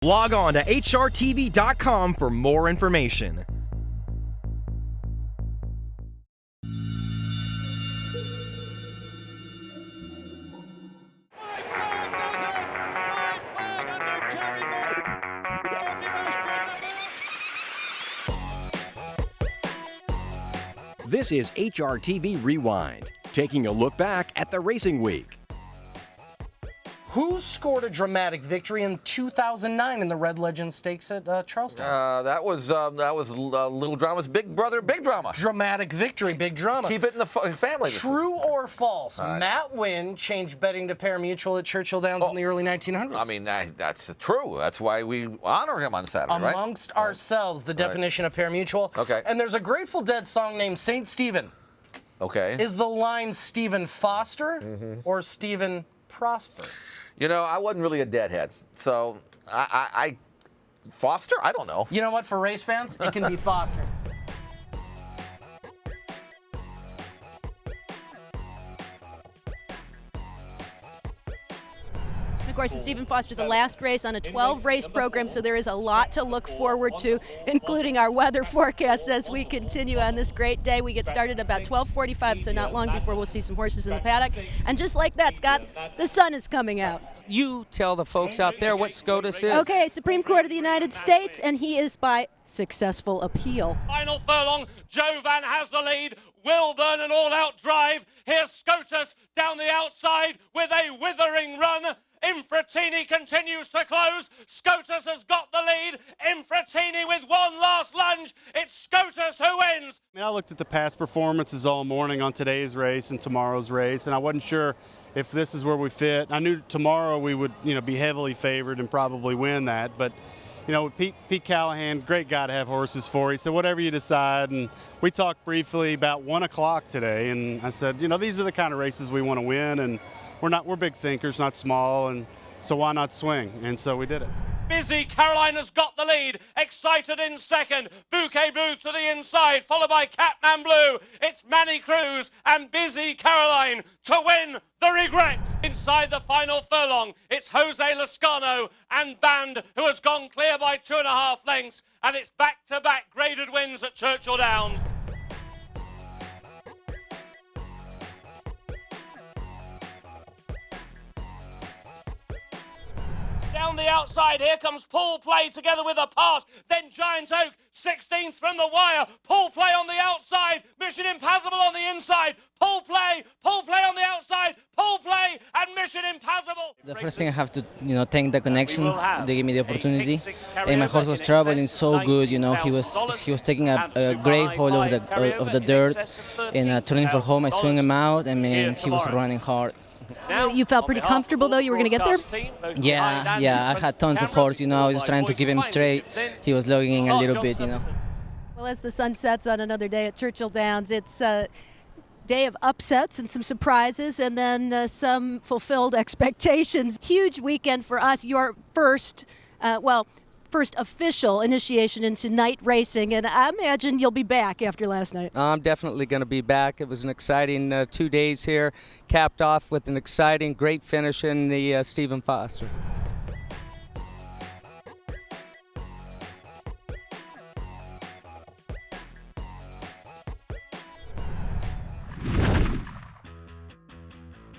Log on to HRTV.com for more information. This is HRTV Rewind, taking a look back at the racing week. Who scored a dramatic victory in 2009 in the Red Legend Stakes at Charleston? That was Little Drama's Big Brother, Big Drama. Dramatic victory, big drama. Keep it in the family. True or false? Matt Wynn changed betting to parimutuel at Churchill Downs in the early 1900s. I mean, that's true. That's why we honor him on Saturday, right? Amongst ourselves, the definition of parimutuel. Okay. And there's a Grateful Dead song named St. Stephen. Okay. Is the line Stephen Foster or Stephen Prosper? You know, I wasn't really a Deadhead, so I Foster? I don't know. You know what? For race fans, it can be Foster. Of course, it's Stephen Foster, the last race on a 12-race program, so there is a lot to look forward to, including our weather forecast as we continue on this great day. We get started about 12:45, so not long before we'll see some horses in the paddock. And just like that, Scott, the sun is coming out. You tell the folks out there what SCOTUS is. Okay, Supreme Court of the United States, and he is by successful appeal. Final furlong, Jovan has the lead. Wilburn an all-out drive. Here's SCOTUS down the outside with a withering run. Infratini continues to close. SCOTUS has got the lead. Infratini with one last lunge. It's SCOTUS who wins. I looked at the past performances all morning on today's race and tomorrow's race, and I wasn't sure if this is where we fit. I knew tomorrow we would, be heavily favored and probably win that, but Pete Callahan, great guy to have horses for. He said, whatever you decide. And we talked briefly about 1 o'clock today, and I said, these are the kind of races we want to win, and we're big thinkers, not small, and so why not swing? And so we did it. Busy Caroline has got the lead. Excited in second. Bouquet Blue to the inside, followed by Catman Blue. It's Manny Cruz and Busy Caroline to win the Regret. Inside the final furlong, it's Jose Lascano and Band who has gone clear by 2.5 lengths, and it's back-to-back graded wins at Churchill Downs. Down the outside, here comes Paul Play together with a pass. Then Giant Oak, 16th from the wire. Paul Play on the outside. Mission Impassable on the inside. Paul Play on the outside. Paul Play and Mission Impassable. The first thing I have to, thank the connections. They gave me the opportunity. And my horse was traveling so good. He was taking a great hold of the dirt. And turning for home, I swung him out. I mean, he was running hard. You felt pretty comfortable, though, you were going to get there? Yeah, I had tons of horse, I was trying to keep him straight. He was logging a little bit, Well, as the sun sets on another day at Churchill Downs, it's a day of upsets and some surprises, and then some fulfilled expectations. Huge weekend for us, your first official initiation into night racing, and I imagine you'll be back after last night. I'm definitely going to be back. It was an exciting 2 days here, capped off with an exciting, great finish in the Stephen Foster.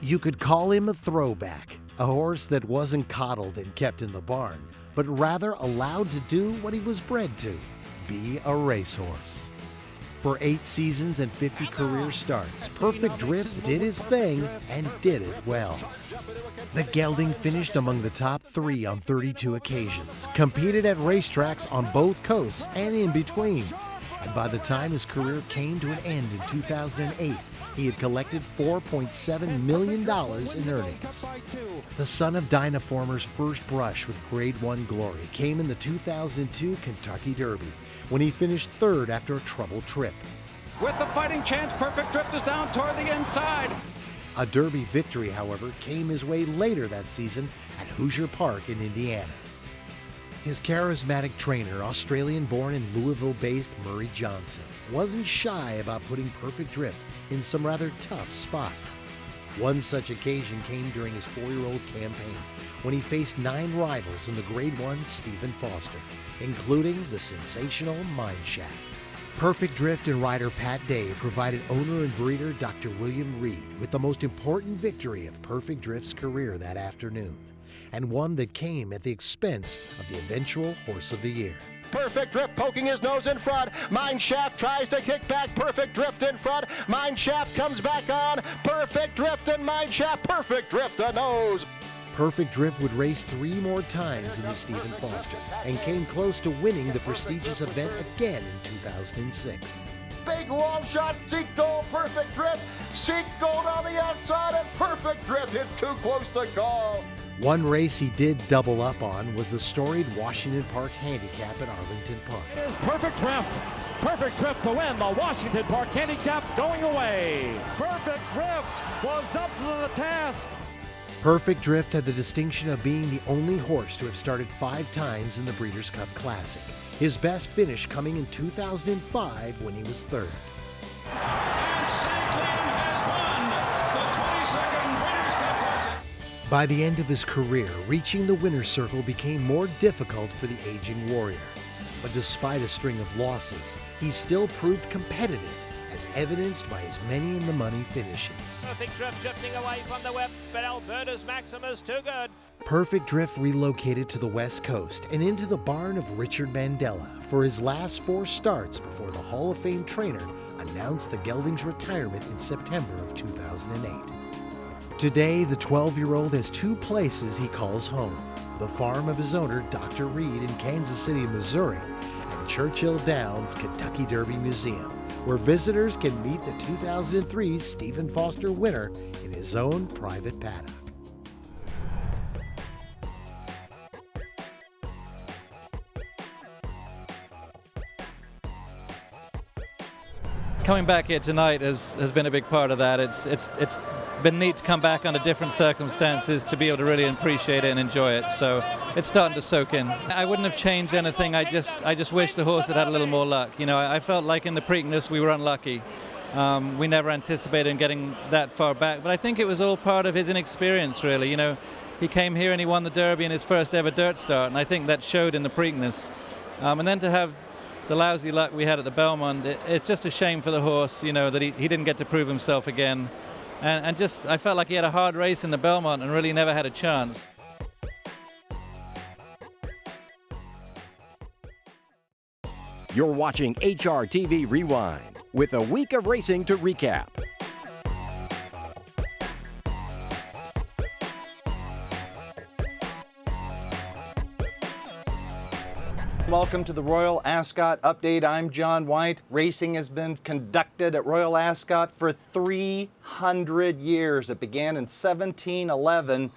You could call him a throwback, a horse that wasn't coddled and kept in the barn, but rather allowed to do what he was bred to, be a racehorse. For 8 seasons and 50 career starts, Perfect Drift did his thing and did it well. The gelding finished among the top 3 on 32 occasions, competed at racetracks on both coasts and in between, and by the time his career came to an end in 2008, he had collected $4.7 million in earnings. The son of Dynaformer's first brush with Grade 1 glory came in the 2002 Kentucky Derby, when he finished 3rd after a troubled trip. With the fighting chance, Perfect Drift is down toward the inside. A Derby victory, however, came his way later that season at Hoosier Park in Indiana. His charismatic trainer, Australian-born and Louisville-based Murray Johnson, wasn't shy about putting Perfect Drift in some rather tough spots. One such occasion came during his 4-year-old campaign when he faced 9 rivals in the Grade 1 Stephen Foster, including the sensational Mineshaft. Perfect Drift and rider Pat Day provided owner and breeder Dr. William Reed with the most important victory of Perfect Drift's career that afternoon, and one that came at the expense of the eventual Horse of the Year. Perfect Drift poking his nose in front. Mineshaft tries to kick back. Perfect Drift in front. Mineshaft comes back on. Perfect Drift and Mineshaft. Perfect Drift a nose. Perfect Drift would race 3 more times in the Stephen Foster and came close to winning the prestigious event again in 2006. Big long shot, Seek Gold, Perfect Drift. Seek Gold on the outside and Perfect Drift hit too close to call. One race he did double up on was the storied Washington Park Handicap at Arlington Park. It is Perfect Drift. Perfect Drift to win the Washington Park Handicap going away. Perfect Drift was up to the task. Perfect Drift had the distinction of being the only horse to have started 5 times in the Breeders' Cup Classic. His best finish coming in 2005 when he was 3rd. And St. Liam has won the 22nd Breeders' Cup Classic. By the end of his career, reaching the winner's circle became more difficult for the aging warrior. But despite a string of losses, he still proved competitive, as evidenced by his many-in-the-money finishes. Perfect Drift drifting away from the whip, but Alberta's Maximus too good. Perfect Drift relocated to the West Coast and into the barn of Richard Mandela for his last 4 starts before the Hall of Fame trainer announced the gelding's retirement in September of 2008. Today, the 12-year-old has 2 places he calls home: the farm of his owner, Dr. Reed, in Kansas City, Missouri, and Churchill Downs Kentucky Derby Museum, where visitors can meet the 2003 Stephen Foster winner in his own private paddock. Coming back here tonight has been a big part of that. It's been neat to come back under different circumstances to be able to really appreciate it and enjoy it. So it's starting to soak in. I wouldn't have changed anything. I just wish the horse had a little more luck. You know, I felt like in the Preakness we were unlucky. We never anticipated getting that far back, but I think it was all part of his inexperience, really. You know, he came here and he won the Derby in his first ever dirt start, and I think that showed in the Preakness. And then to have the lousy luck we had at the Belmont, it's just a shame for the horse, you know, that he didn't get to prove himself again. And just, I felt like he had a hard race in the Belmont and really never had a chance. You're watching HRTV Rewind with a week of racing to recap. Welcome to the Royal Ascot Update. I'm John White. Racing has been conducted at Royal Ascot for 300 years. It began in 1711.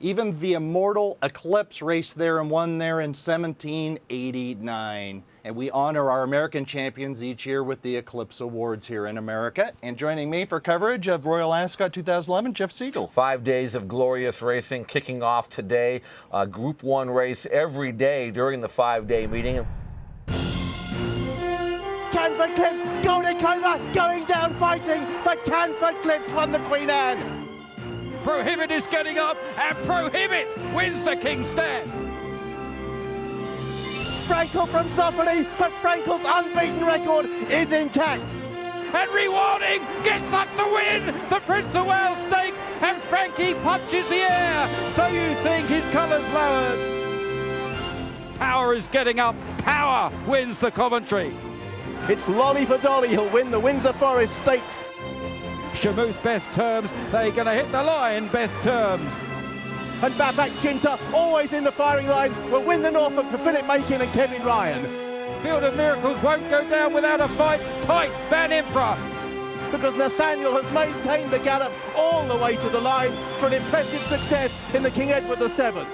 Even the immortal Eclipse raced there and won there in 1789. And we honor our American champions each year with the Eclipse Awards here in America. And joining me for coverage of Royal Ascot 2011, Jeff Siegel. 5 days of glorious racing kicking off today. Group 1 race every day during the 5-day meeting. Canford Cliffs, Golden Cobra going down fighting, but Canford Cliffs won the Queen Anne. Prohibit is getting up, and Prohibit wins the King's Stand. Frankel from Zoffany, but Frankel's unbeaten record is intact. And Rewarding gets up the win, the Prince of Wales Stakes, and Frankie punches the air. So you think his colours lowered? Power is getting up, Power wins the Coventry. It's Lolly for Dolly who'll win the Windsor Forest Stakes. Shamoose best terms, they're going to hit the line best terms. And Babak Jinta, always in the firing line, will win the Norfolk for Philip Macon and Kevin Ryan. Field of Miracles won't go down without a fight. Tight, Van Improv. Because Nathaniel has maintained the gallop all the way to the line for an impressive success in the King Edward VII.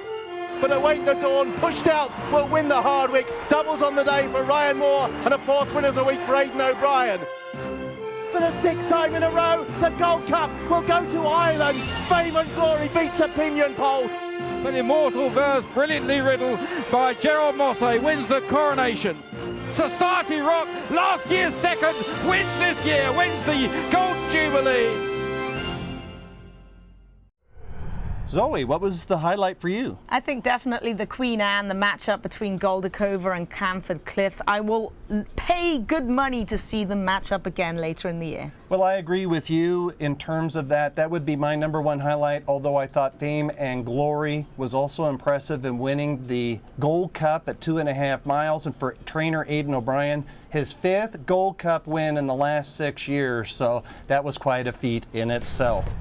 But Await the Dawn, pushed out, will win the Hardwick. Doubles on the day for Ryan Moore and a 4th win of the week for Aidan O'Brien. For the 6th time in a row, the Gold Cup will go to Ireland. Fame and Glory beats a pinion pole. But Immortal Verse, brilliantly riddled by Gerald Mosse, wins the Coronation. Society Rock, last year's second, wins this year, wins the Gold Jubilee. Zoe, what was the highlight for you? I think definitely the Queen Anne, the matchup between Goldacova and Camford Cliffs. I will pay good money to see them match up again later in the year. Well, I agree with you in terms of that. That would be my #1 highlight, although I thought Fame and Glory was also impressive in winning the Gold Cup at 2.5 miles. And for trainer Aidan O'Brien, his 5th Gold Cup win in the last 6 years. So that was quite a feat in itself.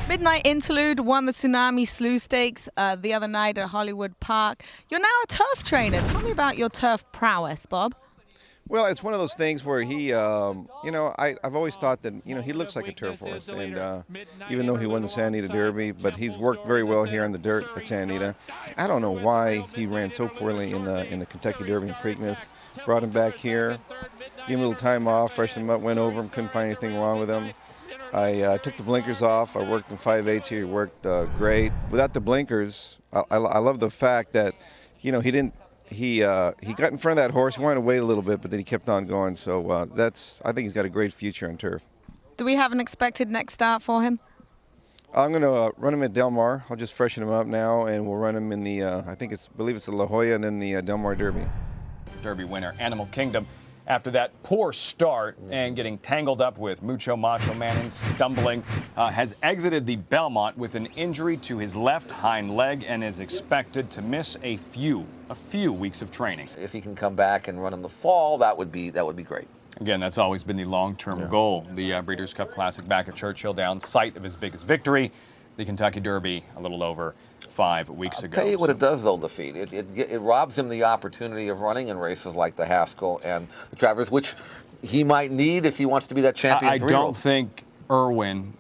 Midnight Interlude won the Tsunami Slew Stakes the other night at Hollywood Park. You're now a turf trainer. Tell me about your turf prowess, Bob. Well, it's one of those things where he, I've always thought that, he looks like a turf horse. And even though he won the Santa Anita Derby, but he's worked very well here on the dirt at Santa Anita. I don't know why he ran so poorly in the Kentucky Derby and Preakness. Brought him back here, gave him a little time off, freshened him up, went over him, couldn't find anything wrong with him. I took the blinkers off. I worked in 5/8 here. He worked great. Without the blinkers, I love the fact that, he didn't. He got in front of that horse. He wanted to wait a little bit, but then he kept on going. So I think he's got a great future on turf. Do we have an expected next start for him? I'm going to run him at Del Mar. I'll just freshen him up now, and we'll run him in the I believe it's the La Jolla and then the Del Mar Derby. Derby winner Animal Kingdom, after that poor start and getting tangled up with Mucho Macho Man and stumbling, has exited the Belmont with an injury to his left hind leg and is expected to miss a few weeks of training. If he can come back and run in the fall, that would be great. Again, that's always been the long-term goal. The Breeders' Cup Classic back at Churchill Downs, site of his biggest victory. The Kentucky Derby a little over 5 weeks ago. I'll tell you what it does, though, defeat. It robs him the opportunity of running in races like the Haskell and the Travers, which he might need if he wants to be that champion. I don't think Irwin,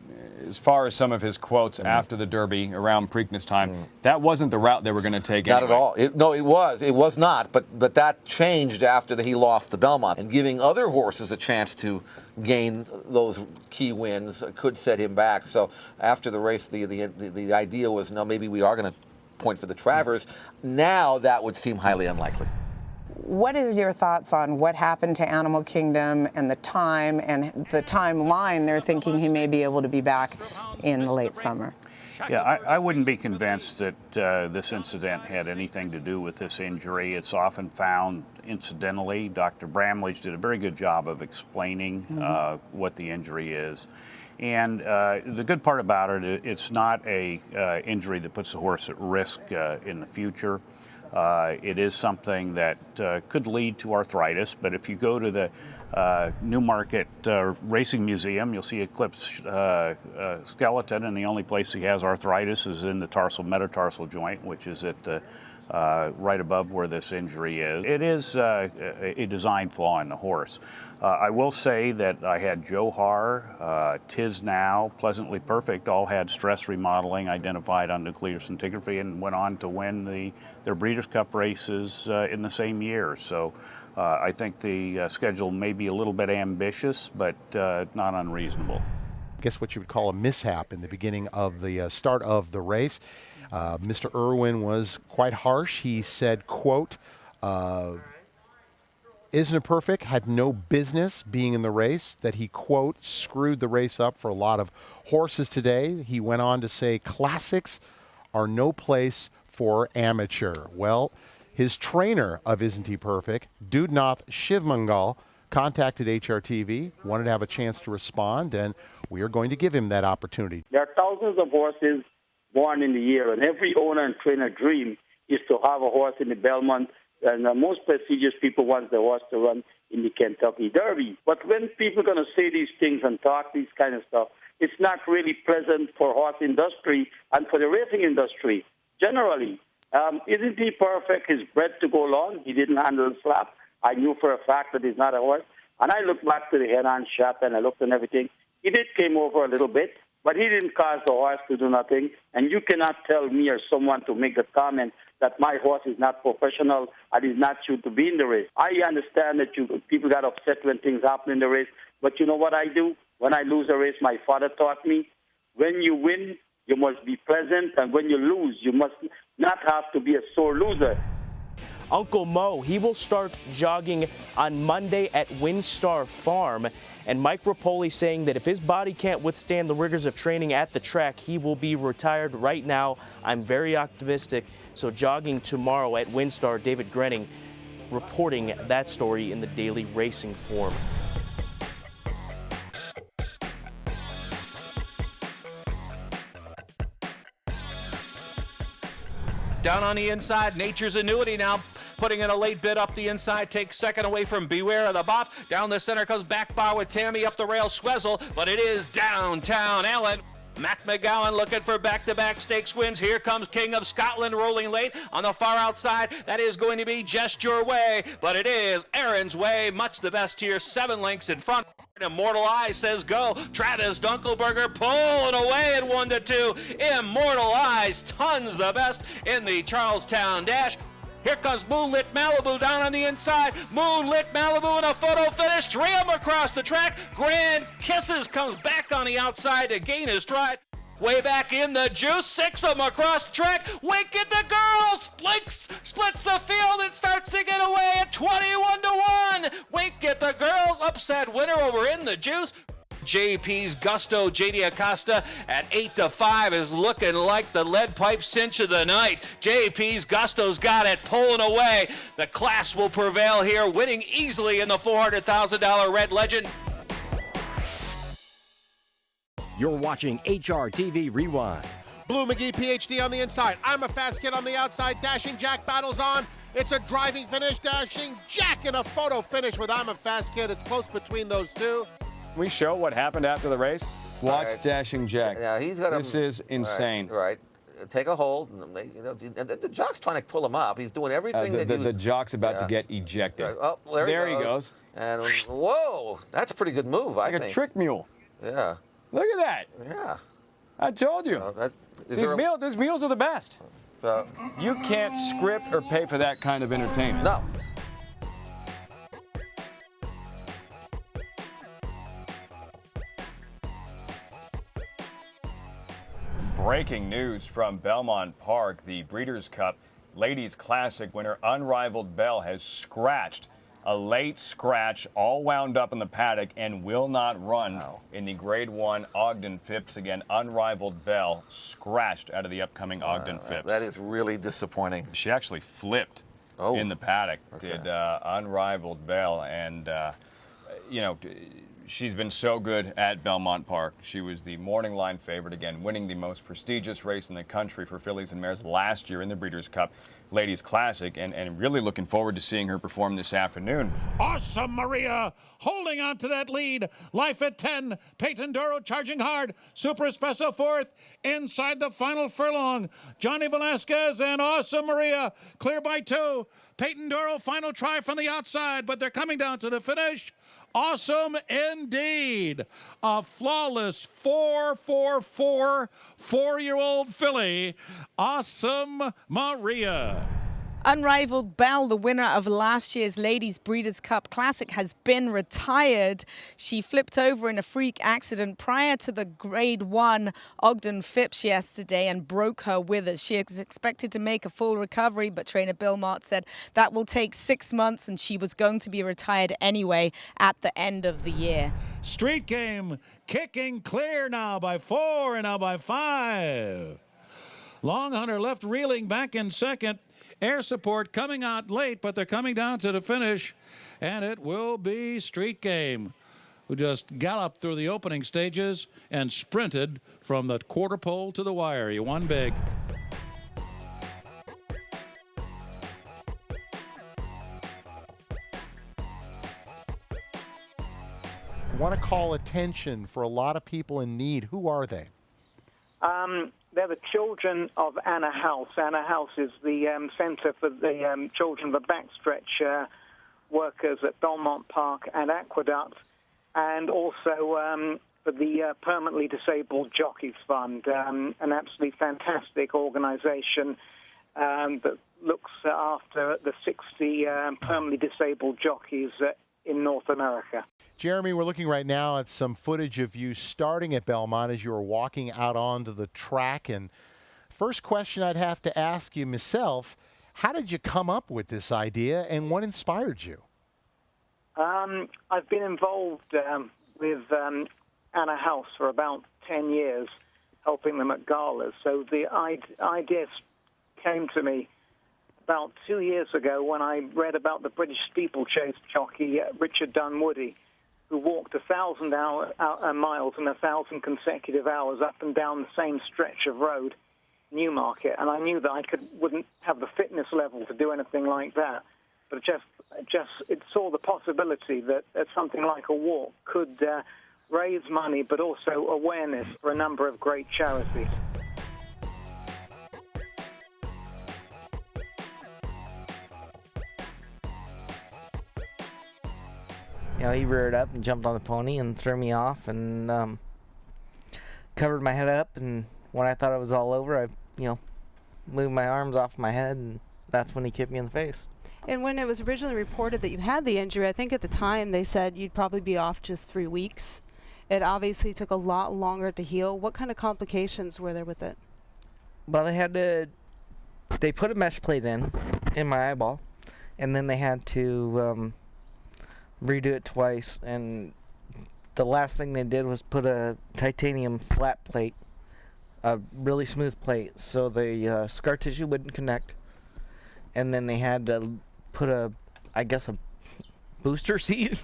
as far as some of his quotes after the Derby around Preakness time, that wasn't the route they were going to take. Not at all. It was not. But that changed after he lost the Belmont, and giving other horses a chance to gain those key wins could set him back. So after the race, the idea was, no, maybe we are going to point for the Travers. Now that would seem highly unlikely. What are your thoughts on what happened to Animal Kingdom and the time and the timeline they're thinking he may be able to be back in the late summer? Yeah, I wouldn't be convinced that this incident had anything to do with this injury. It's often found incidentally. Dr. Bramlage did a very good job of explaining what the injury is. And the good part about it, it's not a injury that puts the horse at risk in the future. It is something that could lead to arthritis, but if you go to the Newmarket Racing Museum, you'll see Eclipse skeleton, and the only place he has arthritis is in the tarsal metatarsal joint, which is at the right above where this injury is. It is a design flaw in the horse. I will say that I had Joe Haar, Tiz Now, Pleasantly Perfect, all had stress remodeling identified on nuclear scintigraphy and went on to win their Breeders' Cup races in the same year. So I think the schedule may be a little bit ambitious, but not unreasonable. I guess what you would call a mishap in the beginning of the start of the race. Mr. Irwin was quite harsh. He said, quote, Isn't It Perfect had no business being in the race, that he, quote, screwed the race up for a lot of horses today. He went on to say, classics are no place for amateur. Well, his trainer of Isn't He Perfect, Dudnath Shivmangal, contacted HRTV, wanted to have a chance to respond, and we are going to give him that opportunity. There are thousands of horses born in the year, and every owner and trainer dream is to have a horse in the Belmont, and the most prestigious people want the horse to run in the Kentucky Derby. But when people are going to say these things and talk these kind of stuff, it's not really pleasant for horse industry and for the racing industry generally. Isn't He Perfect? He's bred to go long. He didn't handle the slap. I knew for a fact that he's not a horse. And I looked back to the head-on shot and I looked and everything. He did came over a little bit, but he didn't cause the horse to do nothing. And you cannot tell me or someone to make the comment that my horse is not professional and is not should to be in the race. I understand that people got upset when things happen in the race, but you know what I do? When I lose a race, my father taught me, when you win, you must be present, and when you lose, you must not have to be a sore loser. Uncle Mo, he will start jogging on Monday at Windstar Farm. And Mike Rapoli saying that if his body can't withstand the rigors of training at the track, he will be retired. Right now, I'm very optimistic. So jogging tomorrow at Windstar, David Grenning reporting that story in the Daily Racing Form. Down on the inside, Nature's Annuity now putting in a late bid up the inside, takes second away from Beware of the Bop. Down the center comes Back Bar with Tammy up the rail, Swezzle, but it is Downtown Ellen. Mac McGowan looking for back-to-back stakes wins. Here comes King of Scotland rolling late on the far outside. That is going to be Just Your Way, but it is Aaron's Way. Much the best here, 7 lengths in front. Immortal Eye says go. Travis Dunkelberger pulling away at 1-2. Immortal Eyes tons the best in the Charlestown Dash. Here comes Moonlit Malibu down on the inside. Moonlit Malibu in a photo finish. 3 of them across the track. Grand Kisses comes back on the outside to gain his stride. Way back in the juice. 6 of them across the track. Wink at the girls. Blinks splits the field and starts to get away at 21-1. Wink at the girls. Upset winner over in the juice. JP's Gusto, JD Acosta at 8-5 is looking like the lead pipe cinch of the night. JP's Gusto's got it pulling away. The class will prevail here, winning easily in the $400,000 Red Legend. You're watching HRTV Rewind. Blue McGee, PhD on the inside. I'm a fast kid on the outside. Dashing Jack battles on. It's a driving finish. Dashing Jack in a photo finish with I'm a fast kid. It's close between those two. Can we show what happened after the race? Watch Dashing Jack. Yeah, he's got this is insane. Right. Take a hold. And the jock's trying to pull him up. He's doing everything the jock's about to get ejected. Right. Oh, there he goes. And whoa, that's a pretty good move, I think. Like a trick mule. Yeah. Look at that. Yeah. I told you. These meals are the best. So you can't script or pay for that kind of entertainment. No. Breaking news from Belmont Park. The Breeders' Cup Ladies Classic winner Unrivaled Belle has scratched a late scratch, all wound up in the paddock, and will not run in the Grade 1 Ogden Phipps. Again, Unrivaled Belle scratched out of the upcoming Ogden Phipps. That is really disappointing. She actually flipped in the paddock, did Unrivaled Belle, and you know, she's been so good at Belmont Park. She was the morning line favorite, again, winning the most prestigious race in the country for fillies and mares last year in the Breeders' Cup Ladies Classic, and really looking forward to seeing her perform this afternoon. Awesome Maria holding on to that lead. Life at 10. Peyton Duro charging hard. Super Espresso fourth. Inside the final furlong. Johnny Velasquez and Awesome Maria clear by 2. Peyton Duro final try from the outside, but they're coming down to the finish. Awesome indeed. A flawless 4-4-4 4-year-old filly. Awesome Maria. Unrivaled Belle, the winner of last year's Ladies Breeders' Cup Classic, has been retired. She flipped over in a freak accident prior to the Grade 1 Ogden Phipps yesterday and broke her withers. She is expected to make a full recovery, but trainer Bill Mott said that will take 6 months and she was going to be retired anyway at the end of the year. Street Game kicking clear now by 4 and now by 5. Long Hunter left reeling back in second. Air Support coming out late, but they're coming down to the finish, and it will be Street Game, who just galloped through the opening stages and sprinted from the quarter pole to the wire. He won big. I want to call attention for a lot of people in need. Who are they? They're the children of Anna House. Anna House is the centre for the children of the backstretch workers at Belmont Park and Aqueduct, and also for the Permanently Disabled Jockeys Fund, an absolutely fantastic organisation that looks after the 60 permanently disabled jockeys in North America. Jeremy, we're looking right now at some footage of you starting at Belmont as you were walking out onto the track. And first question I'd have to ask you myself, How did you come up with this idea, and what inspired you? I've been involved with Anna House for about 10 years, helping them at galas. So the idea came to me about 2 years ago when I read about the British steeplechase jockey Richard Dunwoody, who walked 1,000 miles in 1,000 consecutive hours up and down the same stretch of road, Newmarket. And I knew that I wouldn't have the fitness level to do anything like that. But it saw the possibility that something like a walk could raise money, but also awareness for a number of great charities. You know, he reared up and jumped on the pony and threw me off and covered my head up. And when I thought it was all over, I, moved my arms off my head, and that's when he kicked me in the face. And when it was originally reported that you had the injury, I think at the time they said you'd probably be off just 3 weeks. It obviously took a lot longer to heal. What kind of complications were there with it? Well, they put a mesh plate in my eyeball, and then they had to redo it twice, and the last thing they did was put a titanium flat plate, a really smooth plate, so the scar tissue wouldn't connect. And then they had to put a booster seat,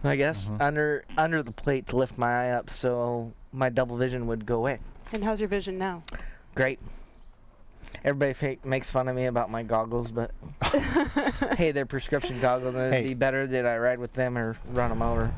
under the plate to lift my eye up so my double vision would go away. And how's your vision now? Great. Everybody makes fun of me about my goggles, but hey, they're prescription goggles, and it'd be better that I ride with them or run them over.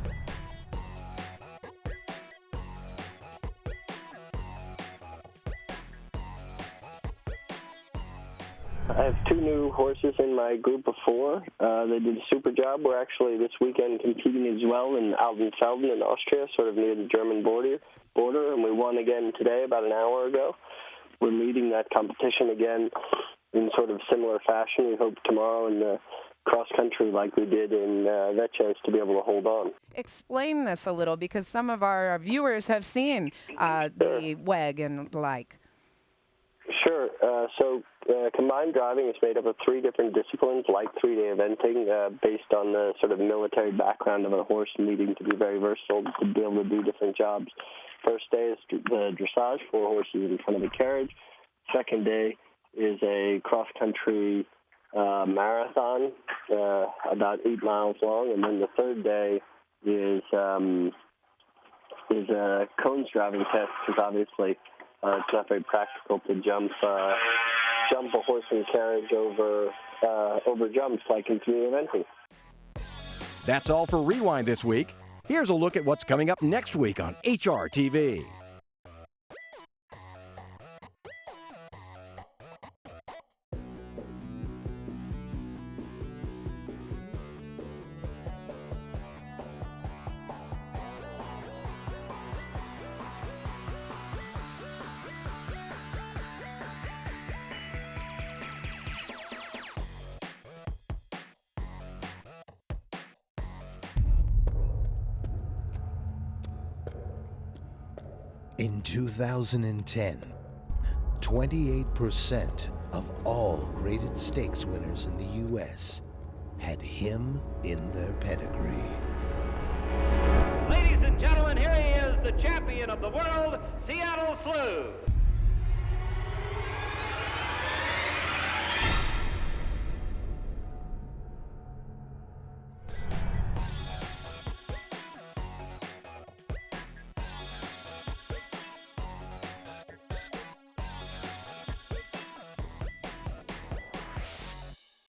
I have 2 new horses in my group of 4. They did a super job. We're actually this weekend competing as well in Aldenfelden in Austria, sort of near the German border, and we won again today about an hour ago. We're leading that competition again in sort of similar fashion. We hope tomorrow in the cross-country like we did in that chance to be able to hold on. Explain this a little, because some of our viewers have seen the WEG and the like. Sure. So combined driving is made up of 3 different disciplines, like 3-day eventing, based on the sort of military background of a horse needing to be very versatile to be able to do different jobs. First day is the dressage, 4 horses in front of a carriage. Second day is a cross-country marathon, about 8 miles long. And then the third day is a cones driving test, because obviously it's not very practical to jump a horse and carriage over jumps like in 3-day eventing. That's all for Rewind this week. Here's a look at what's coming up next week on HRTV. In 2010, 28% of all graded stakes winners in the U.S. had him in their pedigree. Ladies and gentlemen, here he is, the champion of the world, Seattle Slew.